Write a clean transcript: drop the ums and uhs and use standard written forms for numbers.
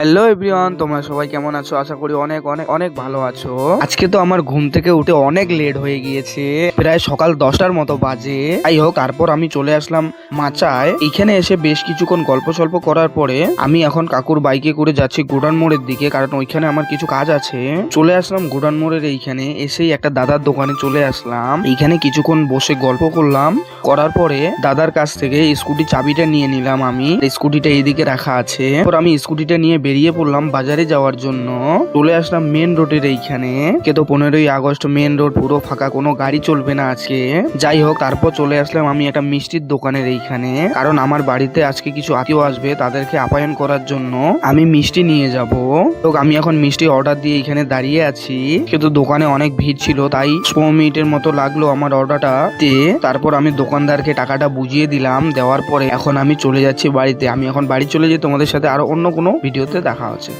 Hello everyone, তোমরা সবাই কেমন আছো? আশা করি অনেক অনেক অনেক ভালো আছো। আজকে তো আমার ঘুম থেকে উঠে অনেক লেট হয়ে গিয়েছে, প্রায় সকাল 10টার মতো বাজে। যাই হোক, তারপর আমি চলে আসলাম মাচায়। এখানে এসে বেশ কিছুক্ষণ গল্প সল্প করার পরে আমি এখন কাকুর বাইকে করে যাচ্ছি গোডাউন মোড়ের দিকে, কারণ ওইখানে আমার কিছু কাজ আছে। চলে আসলাম গোডাউন মোড়ের এইখানে, এসেই একটা দাদার দোকানে চলে আসলাম। এইখানে কিছুক্ষণ বসে গল্প করলাম, করার পরে দাদার কাছ থেকে স্কুটি চাবিটা নিয়ে নিলাম। আমি স্কুটিটা এইদিকে রাখা আছে। আমি স্কুটিটা নিয়ে বেরিয়ে পড়লাম বাজারে যাওয়ার জন্য। চলে আসলাম মেন রোডের এইখানে। তো 15ই আগস্ট মেন রোড পুরো ফাঁকা, কোনো গাড়ি চলবে না আজকে। যাই হোক, তারপর চলে আসলাম আমি একটা মিষ্টির দোকানের এইখানে, কারণ আমার বাড়িতে আজকে কিছু আত্মীয় আসবে, তাদেরকে আপ্যায়ন করার জন্য আমি মিষ্টি নিয়ে যাব। তো আমি এখন মিষ্টি অর্ডার দিয়ে এখানে দাঁড়িয়ে আছি, কিন্তু দোকানে অনেক ভিড় ছিল, তাই 15 মিনিটের মতো লাগলো আমার অর্ডারটা দিয়ে। তারপর আমি দোকানদারকে টাকাটা বুঝিয়ে দিলাম, দেওয়ার পরে এখন আমি চলে যাচ্ছি বাড়িতে। আমি এখন বাড়ি চলে যাই, তোমাদের সাথে আরো অন্য কোনো ভিডিওতে দেখা হচ্ছে।